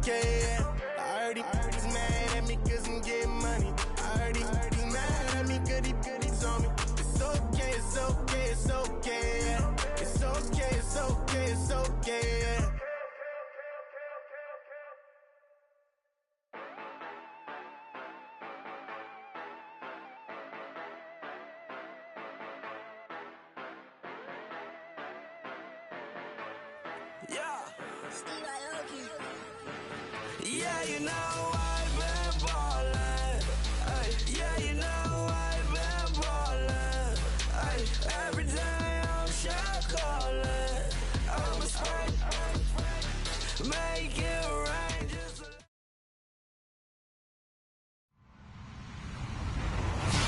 okay, yeah. I heard he's mad at me cause I'm getting money. I heard he's mad at me cause he's on me. It's okay, it's okay, it's okay, yeah. It's okay, it's okay, it's okay, yeah. Yeah, you know I've been ballin'. Ay, yeah, you know I've been ballin'. Ay, every day I'm shot callin'. I'm a spring, make it rain.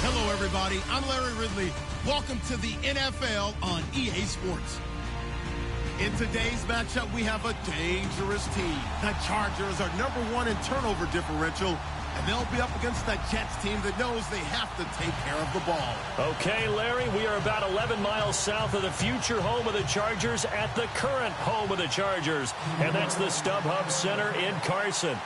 Hello, everybody. I'm Larry Ridley. Welcome to the NFL on EA Sports. In today's matchup, we have a dangerous team. The Chargers are #1 in turnover differential, and they'll be up against the Jets team that knows they have to take care of the ball. Okay, Larry, we are about 11 miles south of the future home of the Chargers at the current home of the Chargers, and that's the StubHub Center in Carson.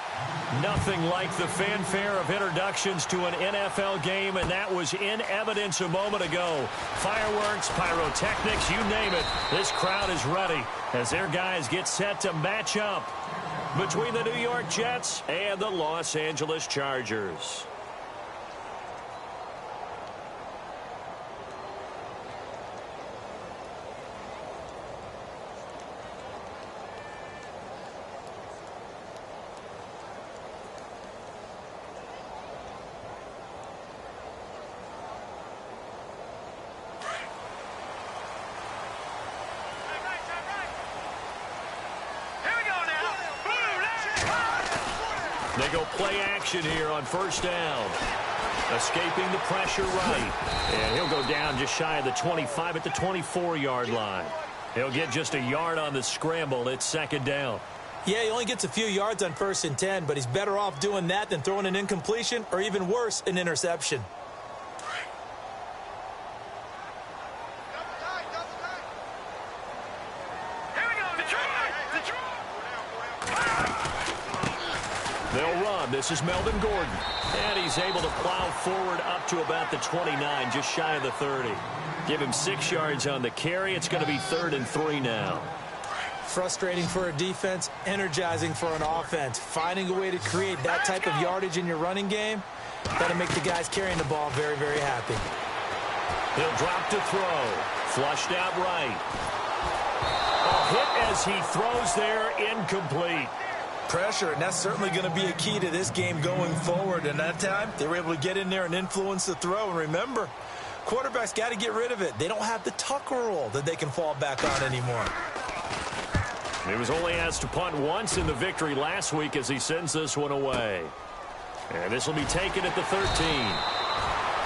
Nothing like the fanfare of introductions to an NFL game, and that was in evidence a moment ago. Fireworks, pyrotechnics, you name it. This crowd is ready as their guys get set to match up between the New York Jets and the Los Angeles Chargers. They go play action here on first down. Escaping the pressure right. And he'll go down just shy of the 25 at the 24-yard line. He'll get just a yard on the scramble. It's second down. Yeah, he only gets a few yards on 1st and 10, but he's better off doing that than throwing an incompletion or even worse, an interception. They'll run. This is Melvin Gordon. And he's able to plow forward up to about the 29, just shy of the 30. Give him 6 yards on the carry. It's going to be 3rd and 3 now. Frustrating for a defense, energizing for an offense. Finding a way to create that type of yardage in your running game, that'll make the guys carrying the ball very, very happy. He'll drop to throw. Flushed out right. A hit as he throws there, incomplete. Pressure, and that's certainly going to be a key to this game going forward. And that time, they were able to get in there and influence the throw. And remember, quarterbacks got to get rid of it. They don't have the Tucker rule that they can fall back on anymore. He was only asked to punt once in the victory last week as he sends this one away. And this will be taken at the 13.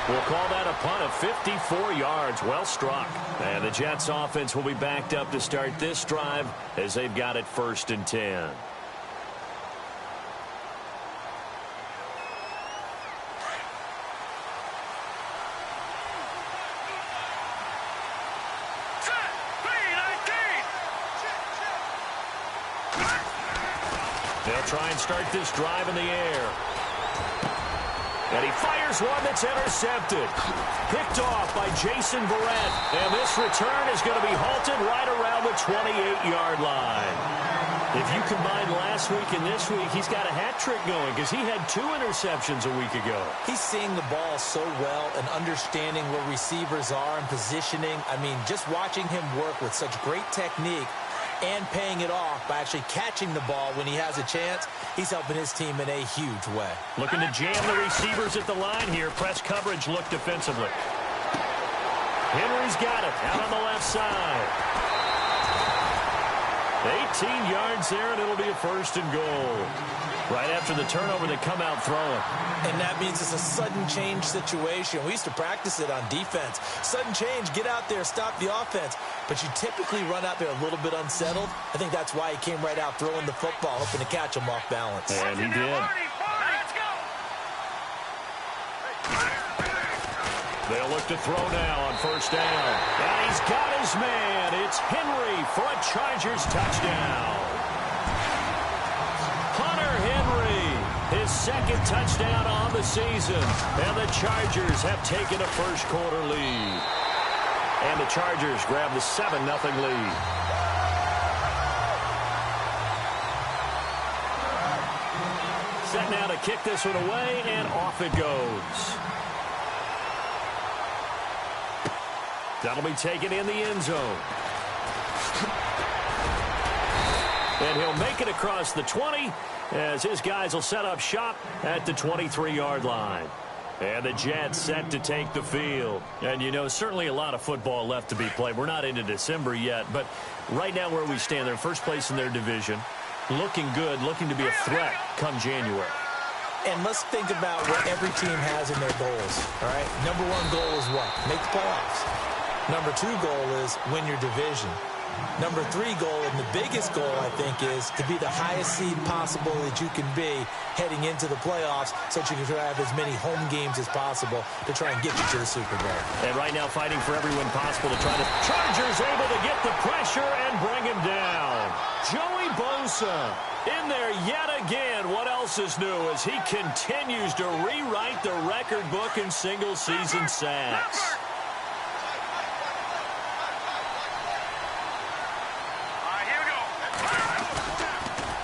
We'll call that a punt of 54 yards. Well struck. And the Jets offense will be backed up to start this drive as they've got it 1st and 10. They'll try and start this drive in the air. And he fires one that's intercepted. Picked off by Jason Verrett. And this return is going to be halted right around the 28-yard line. If you combine last week and this week, he's got a hat trick going because he had 2 interceptions a week ago. He's seeing the ball so well and understanding where receivers are and positioning. I mean, just watching him work with such great technique and paying it off by actually catching the ball when he has a chance, he's helping his team in a huge way. Looking to jam the receivers at the line here. Press coverage look defensively. Henry's got it out on the left side. 18 yards there, and it'll be a 1st and goal. Right after the turnover, they come out throwing. And that means it's a sudden change situation. We used to practice it on defense. Sudden change, get out there, stop the offense. But you typically run out there a little bit unsettled. I think that's why he came right out throwing the football, hoping to catch him off balance. And he did. They'll look to throw now on 1st down. And he's got his man. It's Henry for a Chargers touchdown. Hunter his second touchdown on the season. And the Chargers have taken a first-quarter lead. And the Chargers grab the 7-0 lead. Set now to kick this one away, and off it goes. That'll be taken in the end zone. And he'll make it across the 20 as his guys will set up shop at the 23-yard line. And the Jets set to take the field. And, you know, certainly a lot of football left to be played. We're not into December yet, but right now where we stand, they're first place in their division. Looking good, looking to be a threat come January. And let's think about what every team has in their goals, all right? Number one goal is what? Make the playoffs. Number two goal is win your division. Number three goal, and the biggest goal, I think, is to be the highest seed possible that you can be heading into the playoffs so that you can have as many home games as possible to try and get you to the Super Bowl. And right now fighting for every win possible to try to... Chargers able to get the pressure and bring him down. Joey Bosa in there yet again. What else is new as he continues to rewrite the record book in single-season sacks.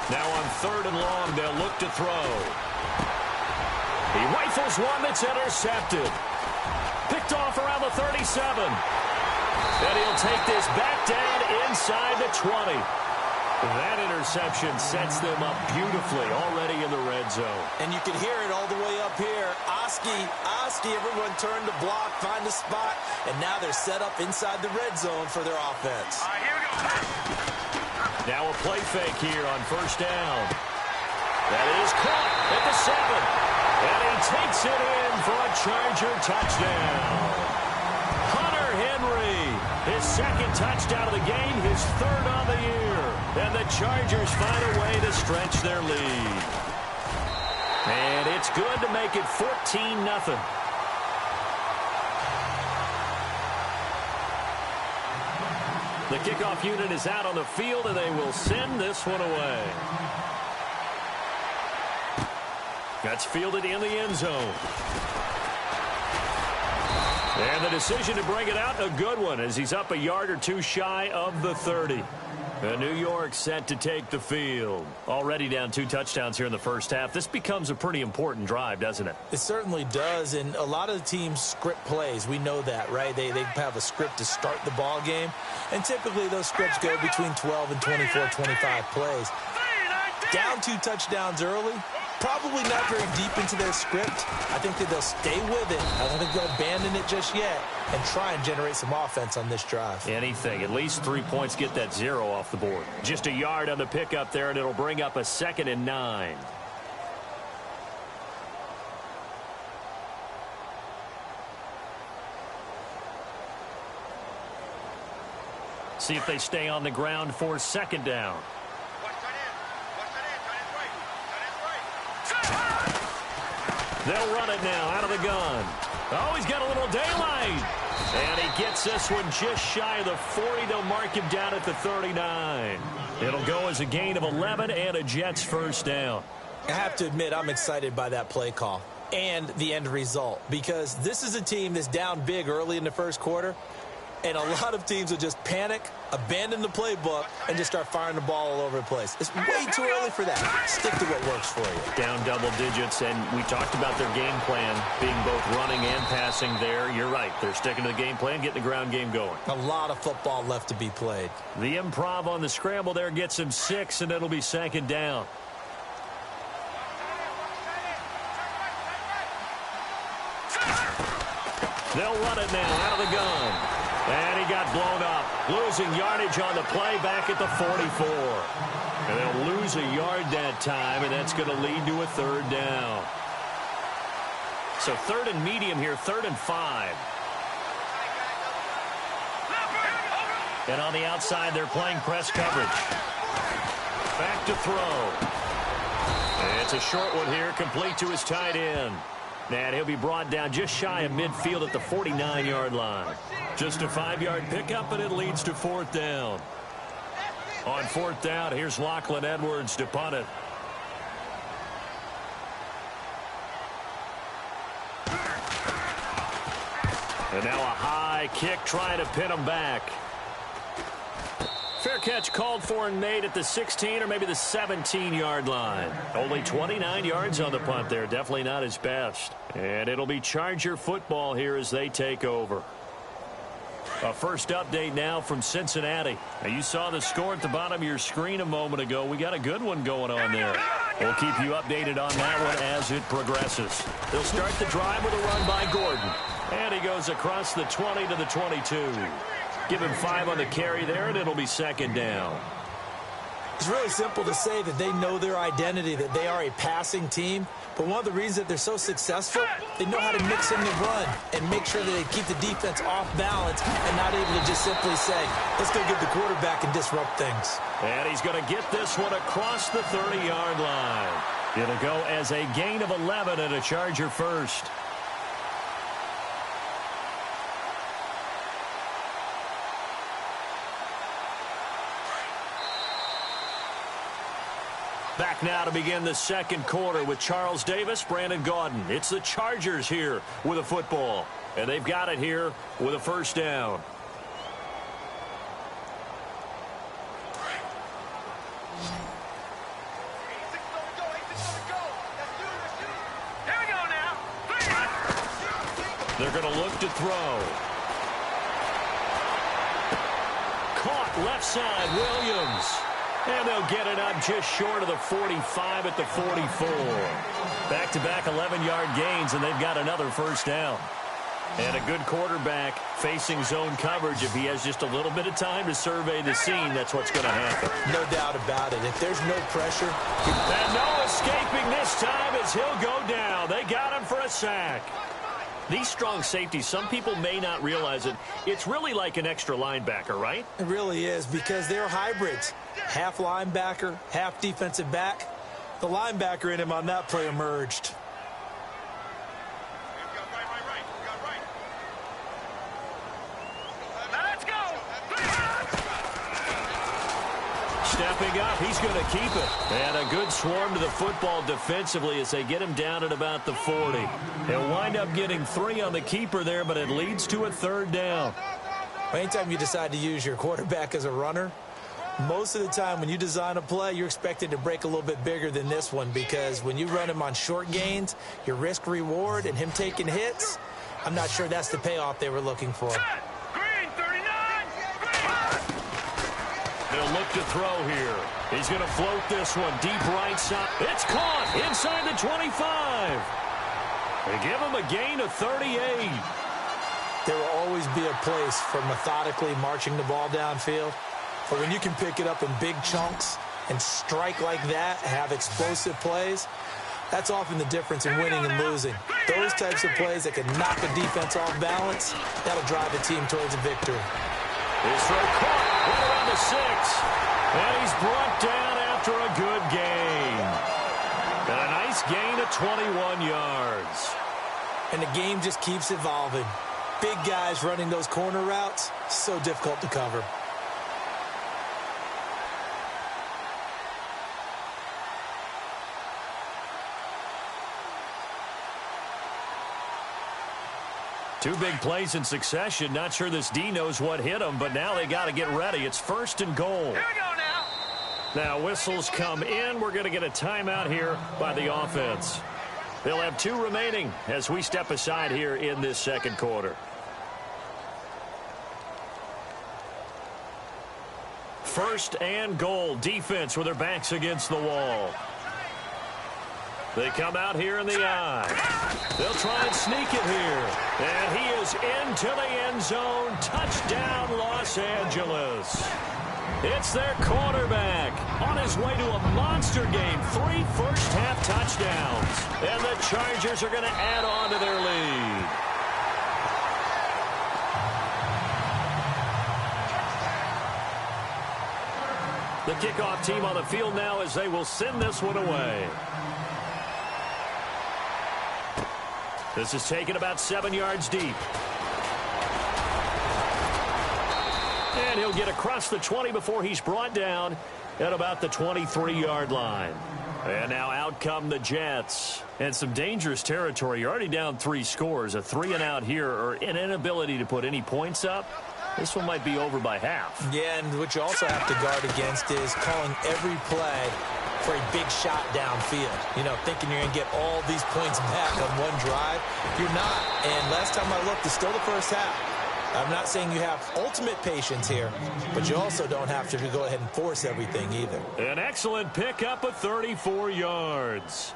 Now on 3rd and long, they'll look to throw. He rifles one that's intercepted. Picked off around the 37. And he'll take this back down inside the 20. That interception sets them up beautifully already in the red zone. And you can hear it all the way up here. Oski, everyone turned to block, find a spot, and now they're set up inside the red zone for their offense. Here we go. Now a play fake here on 1st down. That is caught at the 7. And he takes it in for a Charger touchdown. Hunter Henry, his 2nd touchdown of the game, his 3rd on the year. And the Chargers find a way to stretch their lead. And it's good to make it 14-0. The kickoff unit is out on the field, and they will send this one away. That's fielded in the end zone. And the decision to bring it out, a good one, as he's up a yard or two shy of the 30. And New York set to take the field. Already down 2 touchdowns here in the first half. This becomes a pretty important drive, doesn't it? It certainly does, and a lot of the teams script plays. We know that, right? They have a script to start the ball game, and typically those scripts go between 12 and 24, 25 plays. Down 2 touchdowns early, probably not very deep into their script. I think that they'll stay with it. I don't think they'll abandon it just yet and try and generate some offense on this drive. Anything. At least 3 points, get that 0 off the board. Just a yard on the pickup there, and it'll bring up a 2nd and 9. See if they stay on the ground for 2nd down. They'll run it now out of the gun. Oh, he's got a little daylight. And he gets this one just shy of the 40. They'll mark him down at the 39. It'll go as a gain of 11 and a Jets 1st down. I have to admit, I'm excited by that play call and the end result, because this is a team that's down big early in the 1st quarter, and a lot of teams will just panic, abandon the playbook, and just start firing the ball all over the place. It's way too early for that. Stick to what works for you. Down double digits, and we talked about their game plan being both running and passing there. You're right. They're sticking to the game plan, getting the ground game going. A lot of football left to be played. The improv on the scramble there gets him 6, and it'll be 2nd down. They'll run it now out of the gun. And he got blown up, losing yardage on the play back at the 44. And they'll lose a yard that time, and that's going to lead to a 3rd down. So 3rd and medium here, 3rd and 5. And on the outside, they're playing press coverage. Back to throw. And it's a short one here, complete to his tight end. And he'll be brought down just shy of midfield at the 49-yard line. Just a 5-yard pickup, and it leads to 4th down. On 4th down, here's Lachlan Edwards to punt it. And now a high kick trying to pin him back. Fair catch called for and made at the 16 or maybe the 17-yard line. Only 29 yards on the punt there. Definitely not his best. And it'll be Charger football here as they take over. A first update now from Cincinnati. Now you saw the score at the bottom of your screen a moment ago. We got a good one going on there. We'll keep you updated on that one as it progresses. They'll start the drive with a run by Gordon. And he goes across the 20 to the 22. Give him 5 on the carry there, and it'll be second down. It's really simple to say that they know their identity, that they are a passing team. But one of the reasons that they're so successful, they know how to mix in the run and make sure that they keep the defense off balance and not able to just simply say, let's go get the quarterback and disrupt things. And he's going to get this one across the 30-yard line. It'll go as a gain of 11 and a Charger first. Back now to begin the second quarter with Charles Davis, Brandon Gaudin. It's the Chargers here with a football. And they've got it here with a first down. They're going to look to throw. Caught left side, Williams. And they'll get it up just short of the 45 at the 44. Back-to-back 11-yard gains, and they've got another first down. And a good quarterback facing zone coverage. If he has just a little bit of time to survey the scene, that's what's going to happen. No doubt about it. If there's no pressure. And no escaping this time as he'll go down. They got him for a sack. These strong safeties, some people may not realize it. It's really like an extra linebacker, right? It really is, because they're hybrids. Half linebacker, half defensive back. The linebacker in him on that play emerged. Stepping up, he's going to keep it. And a good swarm to the football defensively as they get him down at about the 40. They'll wind up getting 3 on the keeper there, but it leads to a third down. Anytime you decide to use your quarterback as a runner, most of the time when you design a play, you're expected to break a little bit bigger than this one, because when you run him on short gains, your risk-reward and him taking hits, I'm not sure that's the payoff they were looking for. They'll look to throw here. He's going to float this one deep right side. It's caught inside the 25. They give him a gain of 38. There will always be a place for methodically marching the ball downfield. But when you can pick it up in big chunks and strike like that, have explosive plays, that's often the difference in winning and losing. Those types of plays that can knock a defense off balance, that'll drive a team towards a victory. This throw caught right around the 6. And he's brought down after a good gain. And a nice gain of 21 yards. And the game just keeps evolving. Big guys running those corner routes, so difficult to cover. Two big plays in succession. Not sure this D knows what hit him, but now they got to get ready. It's first and goal. Here we go now. Now whistles come in. We're going to get a timeout here by the offense. They'll have 2 remaining as we step aside here in this second quarter. First and goal. Defense with their backs against the wall. They come out here in the eye. They'll try and sneak it here. And he is into the end zone. Touchdown, Los Angeles. It's their quarterback on his way to a monster game. 3 first-half touchdowns. And the Chargers are going to add on to their lead. The kickoff team on the field now as they will send this one away. This is taken about 7 yards deep. And he'll get across the 20 before he's brought down at about the 23-yard line. And now out come the Jets. And some dangerous territory. You're already down 3 scores. A 3-and-out here, or an inability to put any points up. This one might be over by half. Yeah, and what you also have to guard against is calling every play for a big shot downfield. You know, thinking you're going to get all these points back on one drive. You're not. And last time I looked, it's still the first half. I'm not saying you have ultimate patience here, but you also don't have to go ahead and force everything either. An excellent pickup of 34 yards.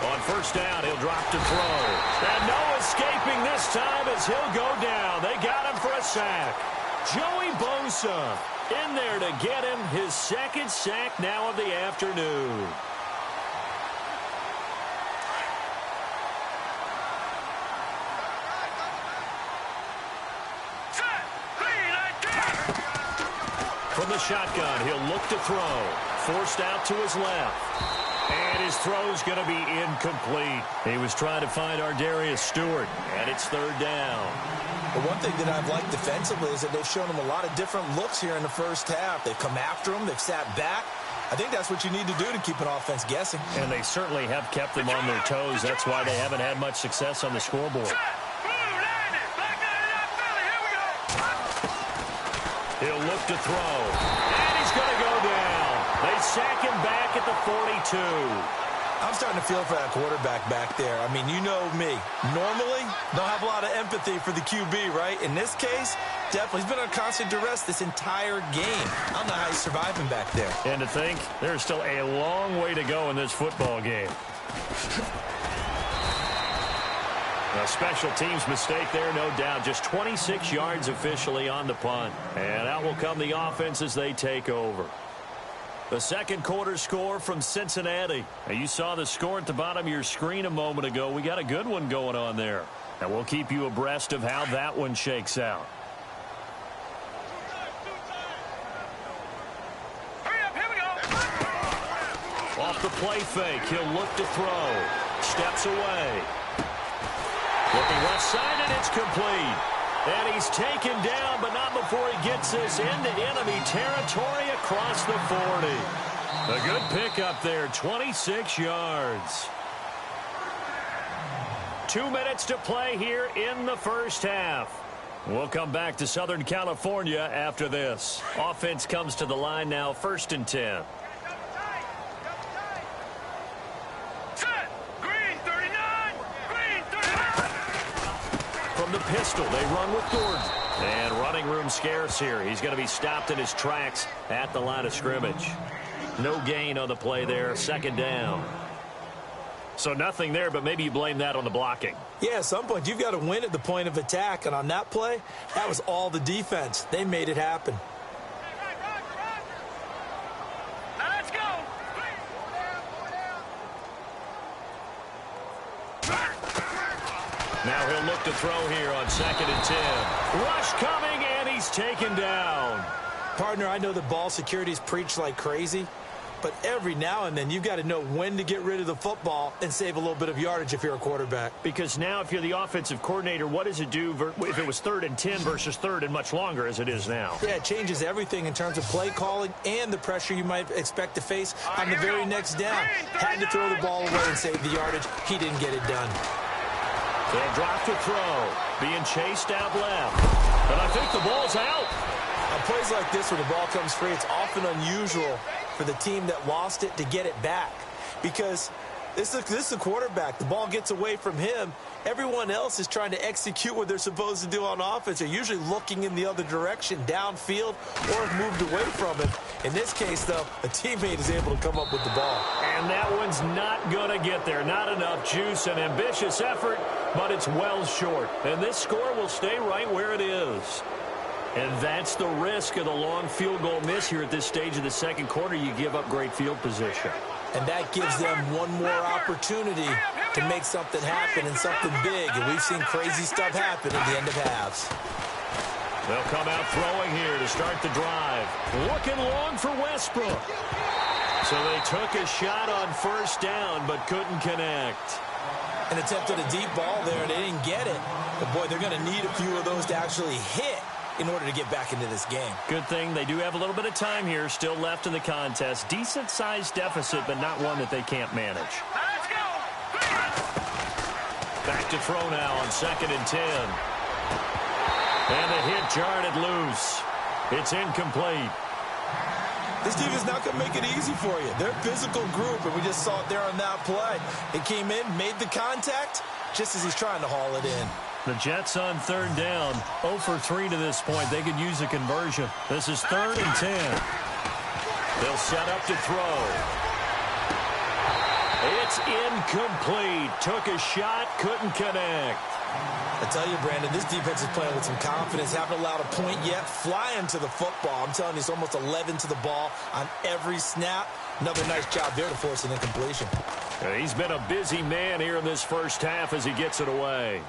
On first down, he'll drop to throw. And no escaping this time as he'll go down. They got him for a sack. Joey Bosa in there to get him his second sack now of the afternoon. From the shotgun, he'll look to throw. Forced out to his left. And his throw's going to be incomplete. He was trying to find Ardarius Stewart, and it's third down. But one thing that I've liked defensively is that they've shown him a lot of different looks here in the first half. They've come after him. They've sat back. I think that's what you need to do to keep an offense guessing. And they certainly have kept them on their toes. That's why they haven't had much success on the scoreboard. He'll look to throw. And he's going to go down. They sack him back at the 42. I'm starting to feel for that quarterback back there. I mean, you know me. Normally, don't have a lot of empathy for the QB, right? In this case, definitely. He's been on constant duress this entire game. I don't know how he's surviving back there. And to think, there's still a long way to go in this football game. A special teams mistake there, no doubt. Just 26 yards officially on the punt. And out will come the offense as they take over. The second quarter score from Cincinnati. Now, you saw the score at the bottom of your screen a moment ago. We got a good one going on there. And we'll keep you abreast of how that one shakes out. Off the play fake, he'll look to throw. Steps away. Looking left side, and it's complete. And he's taken down, but not before he gets this into enemy territory across the 40. A good pickup there, 26 yards. 2 minutes to play here in the first half. We'll come back to Southern California after this. Offense comes to the line now, 1st and 10. From the pistol, they run with Gordon. And running room scarce here. He's going to be stopped in his tracks at the line of scrimmage. No gain on the play there, 2nd down. So nothing there, but maybe you blame that on the blocking. Yeah, at some point, you've got to win at the point of attack. And on that play, that was all the defense. They made it happen. Now let's go. Now he'll look to throw here on 2nd and 10. Rush coming, and he's taken down. Partner, I know that ball security's preached like crazy, but every now and then you've got to know when to get rid of the football and save a little bit of yardage if you're a quarterback. Because now if you're the offensive coordinator, what does it do if it was 3rd and 10 versus 3rd and much longer as it is now? Yeah, it changes everything in terms of play calling and the pressure you might expect to face on the very next down. Had to throw the ball away and save the yardage. He didn't get it done. They'll drop to throw. Being chased out left. And I think the ball's out. On plays like this where the ball comes free, it's often unusual for the team that lost it to get it back. Because this is the quarterback. The ball gets away from him. Everyone else is trying to execute what they're supposed to do on offense. They're usually looking in the other direction, downfield, or have moved away from it. In this case, though, a teammate is able to come up with the ball. And that one's not going to get there. Not enough juice and ambitious effort, but it's well short. And this score will stay right where it is. And that's the risk of the long field goal miss here at this stage of the second quarter. You give up great field position. And that gives them one more opportunity to make something happen and something big. And we've seen crazy stuff happen at the end of halves. They'll come out throwing here to start the drive. Looking long for Westbrook. So they took a shot on 1st down but couldn't connect. and attempted a deep ball there. They didn't get it. But, boy, they're going to need a few of those to actually hit in order to get back into this game. Good thing they do have a little bit of time here still left in the contest. Decent-sized deficit, but not one that they can't manage. Let's go. Back to throw now on 2nd and 10. And the hit jarred it loose. It's incomplete. This defense is not going to make it easy for you. They're a physical group, and we just saw it there on that play. It came in, made the contact, just as he's trying to haul it in. The Jets on 3rd down. 0 for 3 to this point. They could use a conversion. This is 3rd and 10. They'll set up to throw. It's incomplete. Took a shot, couldn't connect. I tell you, Brandon, this defense is playing with some confidence. Haven't allowed a point yet. Flying to the football. I'm telling you, it's almost 11 to the ball on every snap. Another nice job there to force an incompletion. He's been a busy man here in this first half as he gets it away.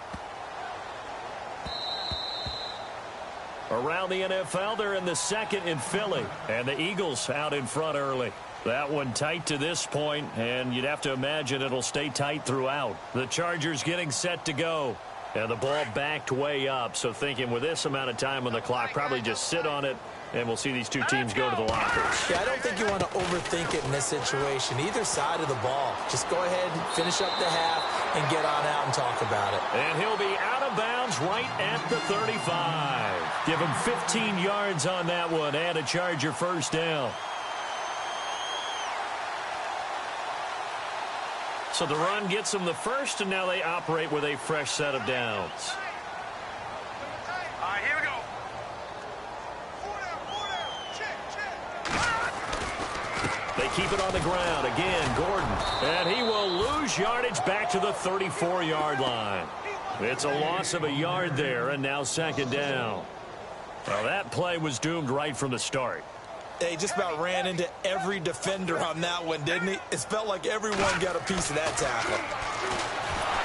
Around the NFL, they're in the 2nd in Philly. And the Eagles out in front early. That one tight to this point, and you'd have to imagine it'll stay tight throughout. The Chargers getting set to go. And the ball backed way up, so thinking with this amount of time on the clock, probably just sit on it, and we'll see these two teams go to the lockers. Yeah, I don't think you want to overthink it in this situation. Either side of the ball. Just go ahead and finish up the half and get on out and talk about it. And he'll be out of bounds right at the 35. Give him 15 yards on that one and a Charger first down. So the run gets them the first, and now they operate with a fresh set of downs. All right, here we go. They keep it on the ground. Again, Gordon. And he will lose yardage back to the 34-yard line. It's a loss of a yard there, and now 2nd down. Well, that play was doomed right from the start. He just about ran into every defender on that one, didn't he? It felt like everyone got a piece of that tackle.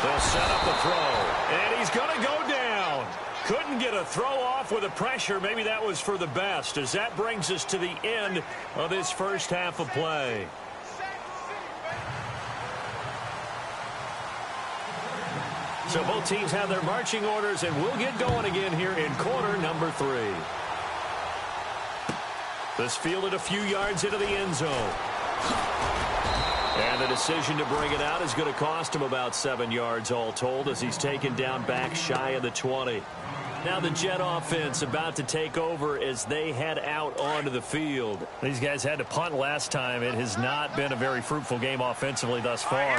They'll set up the throw, and he's going to go down. Couldn't get a throw off with the pressure. Maybe that was for the best, as that brings us to the end of this first half of play. So both teams have their marching orders, and we'll get going again here in quarter number 3. This fielded a few yards into the end zone. And the decision to bring it out is going to cost him about 7 yards all told as he's taken down back shy of the 20. Now the Jet offense about to take over as they head out onto the field. These guys had to punt last time. It has not been a very fruitful game offensively thus far.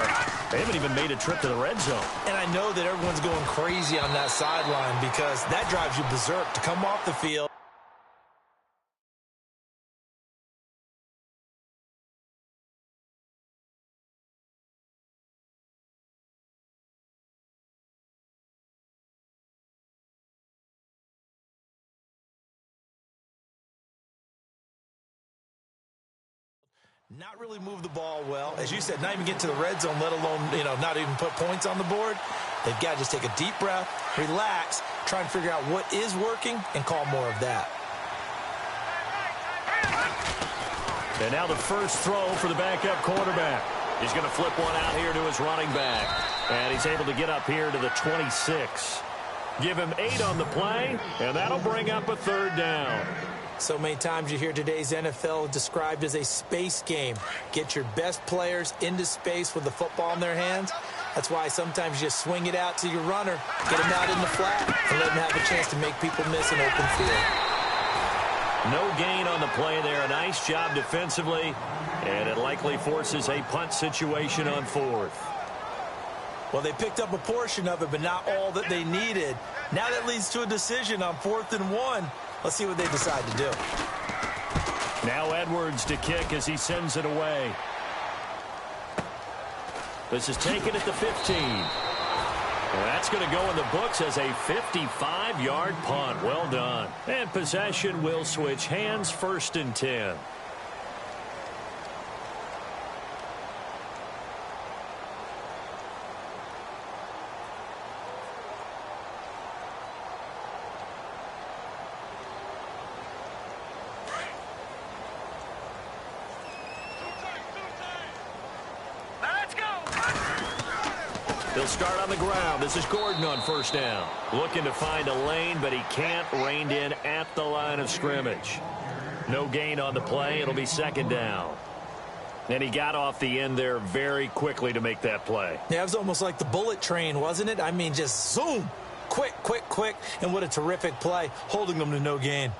They haven't even made a trip to the red zone. And I know that everyone's going crazy on that sideline because that drives you berserk to come off the field. Not really move the ball well. As you said, not even get to the red zone, let alone, not even put points on the board. They've got to just take a deep breath, relax, try and figure out what is working, and call more of that. And now the first throw for the backup quarterback. He's going to flip one out here to his running back. And he's able to get up here to the 26. Give him 8 on the play, and that'll bring up a 3rd down. So many times you hear today's NFL described as a space game. Get your best players into space with the football in their hands. That's why sometimes you just swing it out to your runner, get him out in the flat, and let him have a chance to make people miss an open field. No gain on the play there. A nice job defensively, and it likely forces a punt situation on 4th. Well, they picked up a portion of it, but not all that they needed. Now that leads to a decision on 4th and 1. Let's see what they decide to do. Now Edwards to kick as he sends it away. This is taken at the 15. And that's going to go in the books as a 55-yard punt. Well done. And possession will switch hands, 1st and 10. They'll start on the ground. This is Gordon on first down. Looking to find a lane, but he can't. Reined in at the line of scrimmage. No gain on the play. It'll be second down. And he got off the end there very quickly to make that play. Yeah, it was almost like the bullet train, wasn't it? I mean, just zoom. Quick, quick, quick. And what a terrific play, holding them to no gain.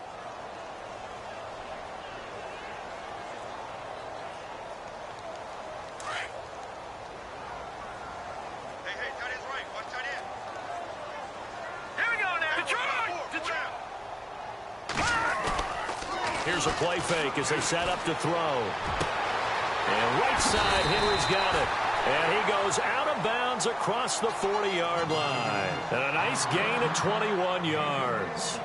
Here's a play fake as they set up to throw. And right side, Henry's got it. And he goes out of bounds across the 40-yard line. And a nice gain of 21 yards.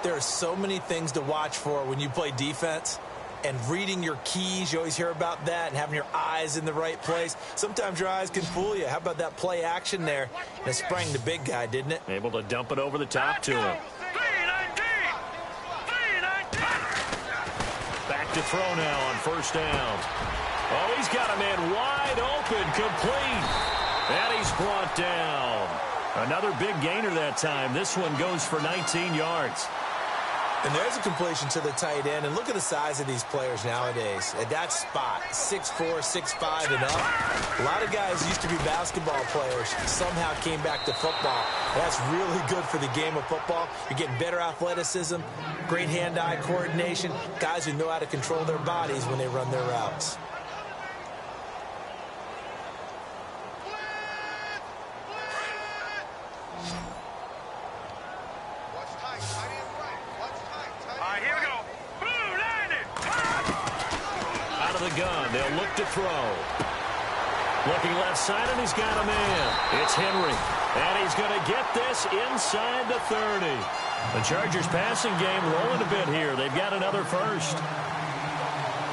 There are so many things to watch for when you play defense. And reading your keys, you always hear about that, and having your eyes in the right place. Sometimes your eyes can fool you. How about that play action there? And it sprang the big guy, didn't it? Able to dump it over the top to him. Back to throw now on first down. Oh, he's got a man wide open, complete. And he's brought down. Another big gainer that time. This one goes for 19 yards. And there's a completion to the tight end. And look at the size of these players nowadays. At that spot, 6'4", 6'5", and up. A lot of guys used to be basketball players. Somehow came back to football. That's really good for the game of football. You're getting better athleticism, great hand-eye coordination, guys who know how to control their bodies when they run their routes. Gun. They'll look to throw. Looking left side, and he's got a man. It's Henry. And he's going to get this inside the 30. The Chargers passing game rolling a bit here. They've got another first.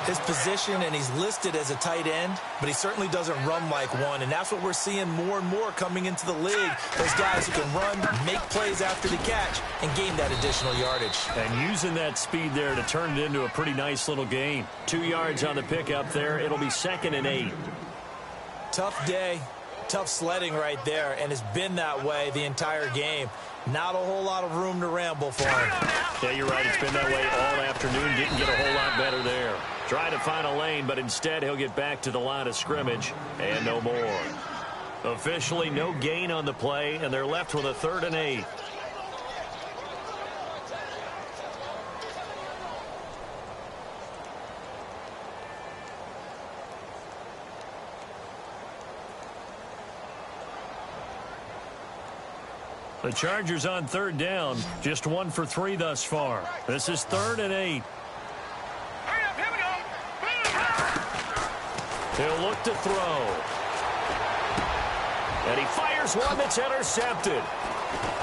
His position, and he's listed as a tight end, but he certainly doesn't run like one, and that's what we're seeing more and more coming into the league. Those guys who can run, make plays after the catch, and gain that additional yardage. And using that speed there to turn it into a pretty nice little gain. 2 yards on the pickup there. It'll be 2nd and 8. Tough day, tough sledding right there, and it's been that way the entire game. Not a whole lot of room to ramble for him. Yeah, you're right. It's been that way all afternoon. Didn't get a whole lot better there. Trying to find a lane, but instead he'll get back to the line of scrimmage and no more. Officially no gain on the play, and they're left with a 3rd and 8. The Chargers on 3rd down, just 1 for 3 thus far. This is 3rd and 8. He'll look to throw. And he fires one that's intercepted.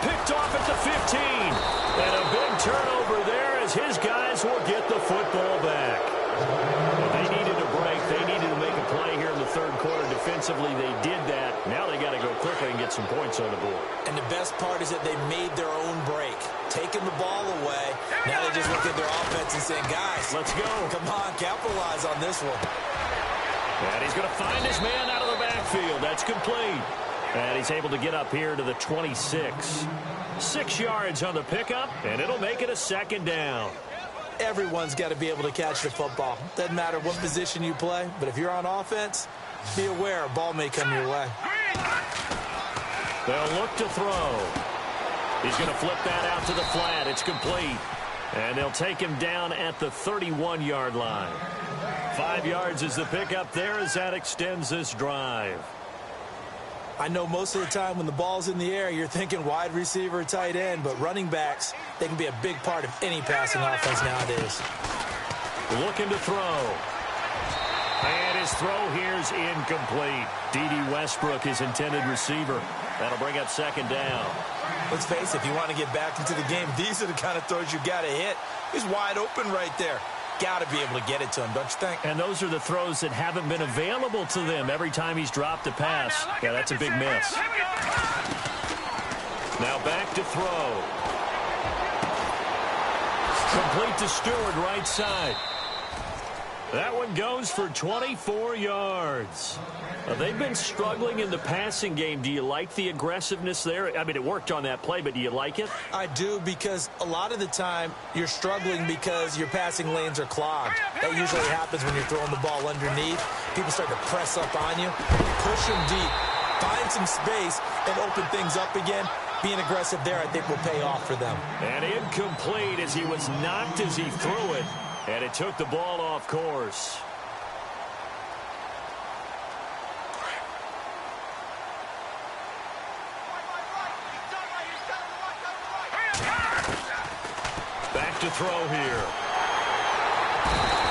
Picked off at the 15. And a big turnover there as his guys will get the football back. Well, they needed a break. They needed to make a play here in the 3rd quarter. Defensively, they did that. Now they got to go quickly and get some points on the board. And the best part is that they made their own break. Taking the ball away. Now they just look at their offense and saying, guys, let's go. Come on, capitalize on this one. And he's going to find his man out of the backfield. That's complete. And he's able to get up here to the 26. 6 yards on the pickup, and it'll make it a 2nd down. Everyone's got to be able to catch the football. Doesn't matter what position you play, but if you're on offense, be aware a ball may come your way. They'll look to throw. He's going to flip that out to the flat. It's complete. And they'll take him down at the 31-yard line. 5 yards is the pickup there as that extends this drive. I know most of the time when the ball's in the air, you're thinking wide receiver, tight end, but running backs, they can be a big part of any passing offense nowadays. Looking to throw. And his throw here's incomplete. D.D. Westbrook, his intended receiver. That'll bring up 2nd down. Let's face it, if you want to get back into the game, these are the kind of throws you got to hit. He's wide open right there. Got to be able to get it to him, don't you think? And those are the throws that haven't been available to them every time he's dropped a pass. Yeah, that's a big miss. Now back to throw. Complete to Stewart, right side. That one goes for 24 yards. They've been struggling in the passing game. Do you like the aggressiveness there? I mean, it worked on that play, but do you like it? I do, because a lot of the time you're struggling because your passing lanes are clogged. That usually happens when you're throwing the ball underneath. People start to press up on you. Push them deep. Find some space and open things up again. Being aggressive there, I think, will pay off for them. And incomplete as he was knocked as he threw it. And it took the ball off course. Back to throw here.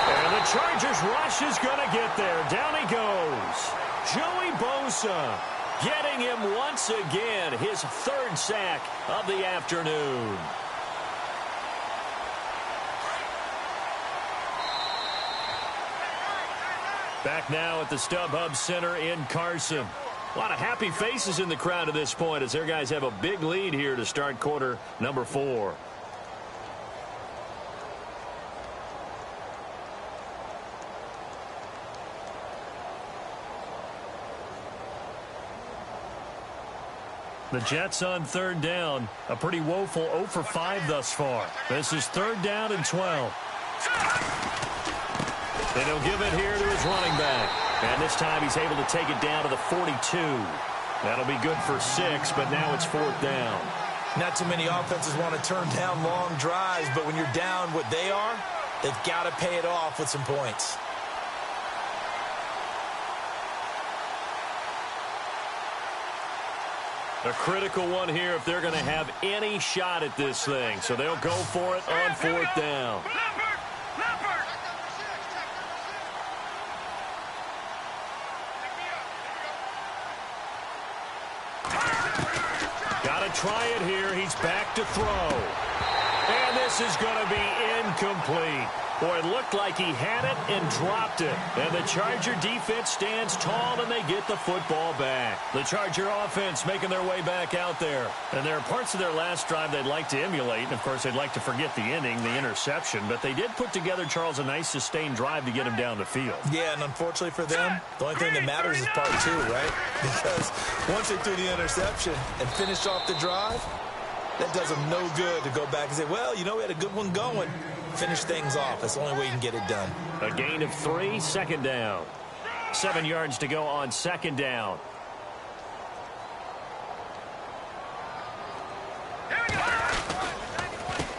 And the Chargers rush is going to get there. Down he goes. Joey Bosa getting him once again. His third sack of the afternoon. Back now at the StubHub Center in Carson. A lot of happy faces in the crowd at this point as their guys have a big lead here to start quarter number 4. The Jets on third down. A pretty woeful 0 for 5 thus far. This is third down and 12. And he'll give it here to his running back. And this time he's able to take it down to the 42. That'll be good for 6, but now it's fourth down. Not too many offenses want to turn down long drives, but when you're down what they are, they've got to pay it off with some points. A critical one here if they're going to have any shot at this thing. So they'll go for it on fourth down. Got to try it here. He's back to throw. And this is going to be incomplete. Boy, it looked like he had it and dropped it. And the Charger defense stands tall and they get the football back. The Charger offense making their way back out there. And there are parts of their last drive they'd like to emulate. And, of course, they'd like to forget the inning, the interception. But they did put together, Charles, a nice sustained drive to get him down the field. Yeah, and unfortunately for them, the only thing that matters is part 2, right? Because once they threw the interception and finished off the drive, that does them no good to go back and say, well, you know, we had a good one going. Finish things off. That's the only way you can get it done. A gain of 3, second down. 7 yards to go on second down.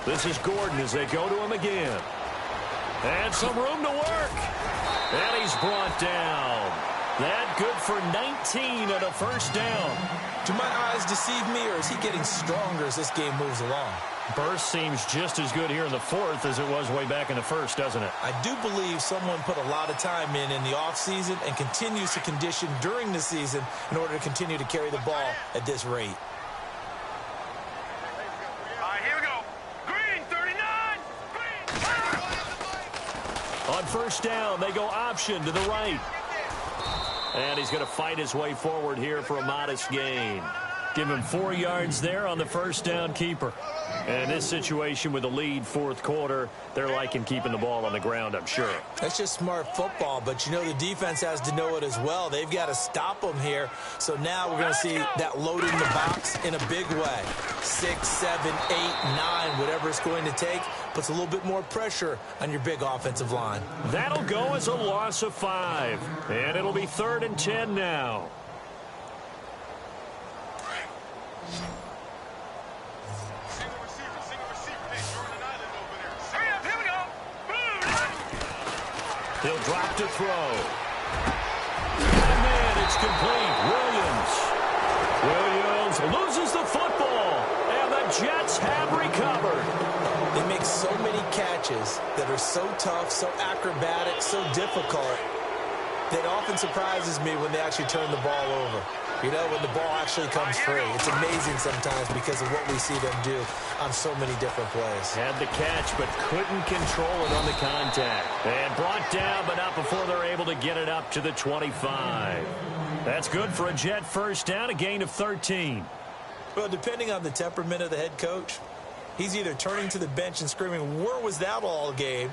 This is Gordon as they go to him again. And some room to work. And he's brought down. That good for 19 and a first down. Do my eyes deceive me, or is he getting stronger as this game moves along? Burst seems just as good here in the fourth as it was way back in the first, doesn't it? I do believe someone put a lot of time in the offseason and continues to condition during the season in order to continue to carry the ball at this rate. All right, here we go. Green, 39. Green. On first down, they go option to the right. And he's going to fight his way forward here for a modest gain. Give him 4 yards there on the first down keeper. And in this situation with the lead fourth quarter, they're liking keeping the ball on the ground, I'm sure. That's just smart football, but you know the defense has to know it as well. They've got to stop them here. So now we're going to see that loading the box in a big way. 6, 7, 8, 9, whatever it's going to take, puts a little bit more pressure on your big offensive line. That'll go as a loss of 5. And it'll be 3rd and 10 now. He'll drop to throw. And man, it's complete. Williams loses the football. And the Jets have recovered. They make so many catches that are so tough, so acrobatic, so difficult, that often surprises me when they actually turn the ball over. You know, when the ball actually comes free. It's amazing sometimes because of what we see them do on so many different plays. Had the catch, but couldn't control it on the contact. And brought down, but not before they're able to get it up to the 25. That's good for a Jet first down, a gain of 13. Well, depending on the temperament of the head coach, he's either turning to the bench and screaming, where was that all game?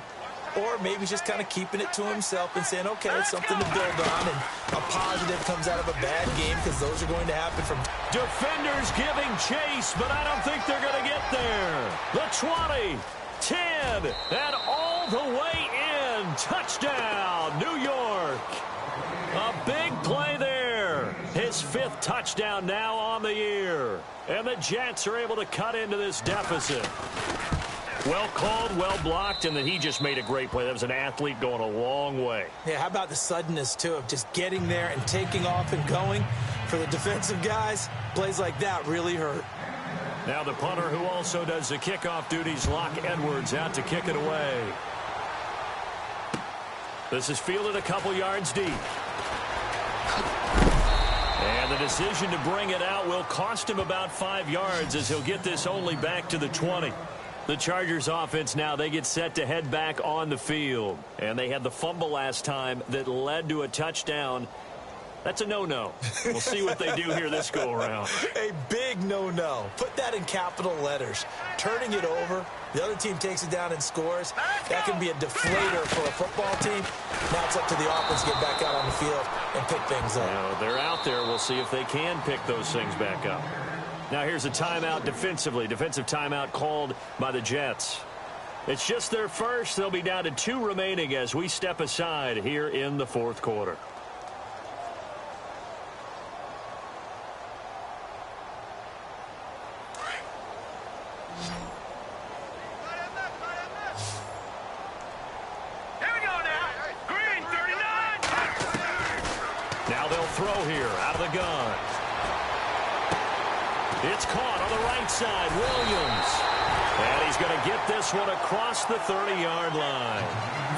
or maybe he's just kind of keeping it to himself and saying, okay, it's something to build on, and a positive comes out of a bad game because those are going to happen from defenders giving chase, but I don't think they're going to get there. The 20, 10, and all the way in. Touchdown, New York. A big play there. His 5th touchdown now on the year. And the Jets are able to cut into this deficit. Well called, well blocked, and then he just made a great play. That was an athlete going a long way. Yeah, how about the suddenness, too, of just getting there and taking off and going? For the defensive guys, plays like that really hurt. Now the punter who also does the kickoff duties, Locke Edwards, out to kick it away. This is fielded a couple yards deep. And the decision to bring it out will cost him about 5 yards as he'll get this only back to the 20. The Chargers offense now, they get set to head back on the field. And they had the fumble last time that led to a touchdown. That's a no-no. We'll see what they do here this go-around. A big no-no. Put that in capital letters. Turning it over, the other team takes it down and scores. That can be a deflator for a football team. Now it's up to the offense to get back out on the field and pick things up. Now, they're out there. We'll see if they can pick those things back up. Now here's a timeout defensively. Defensive timeout called by the Jets. It's just their first. They'll be down to 2 remaining as we step aside here in the 4th quarter. Throw here out of the gun. It's caught on the right side. Williams. And he's going to get this one across the 30-yard line.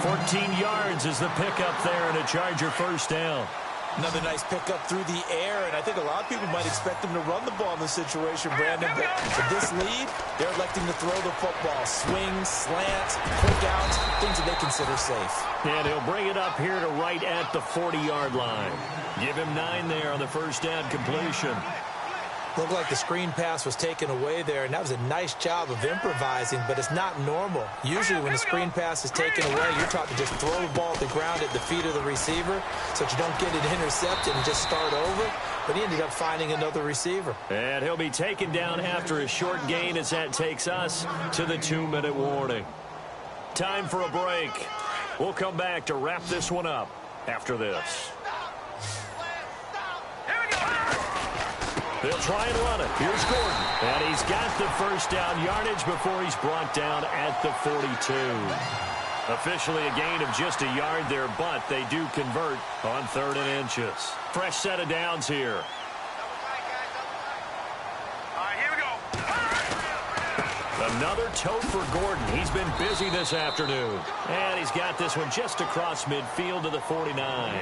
14 yards is the pickup there and a Charger first down. Another nice pickup through the air, and I think a lot of people might expect them to run the ball in this situation, Brandon. But with this lead, they're electing to throw the football. Swings, slants, quick outs, things that they consider safe. And he'll bring it up here to right at the 40-yard line. Give him 9 there on the first down completion. Looked like the screen pass was taken away there, and that was a nice job of improvising, but it's not normal. Usually when a screen pass is taken away, you're taught to just throw the ball at the ground at the feet of the receiver so that you don't get it intercepted and just start over. But he ended up finding another receiver. And he'll be taken down after a short gain as that takes us to the 2-minute warning. Time for a break. We'll come back to wrap this one up after this. They'll try and run it. Here's Gordon. And he's got the first down yardage before he's brought down at the 42. Officially a gain of just a yard there, but they do convert on 3rd and inches. Fresh set of downs here. All right, here we go. Another tote for Gordon. He's been busy this afternoon. And he's got this one just across midfield to the 49.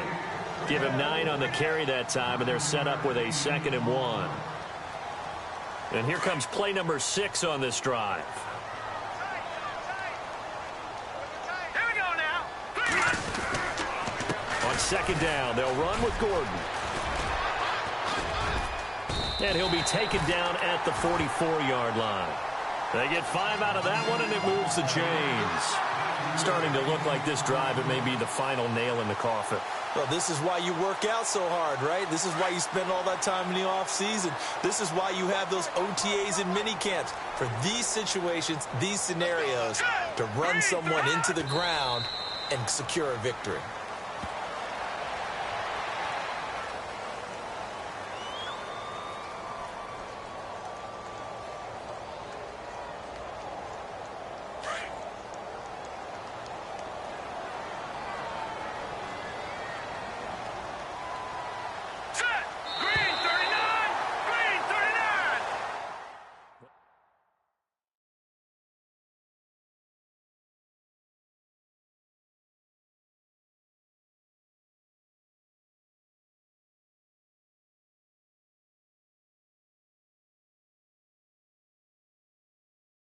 Give him 9 on the carry that time, and they're set up with a 2nd and 1. And here comes play number 6 on this drive. Here we go now. On 2nd down, they'll run with Gordon. And he'll be taken down at the 44-yard line. They get 5 out of that one, and it moves the chains. Starting to look like this drive, it may be the final nail in the coffin. Well, this is why you work out so hard, right? This is why you spend all that time in the offseason. This is why you have those OTAs and minicamps. For these situations, these scenarios, to run someone into the ground and secure a victory.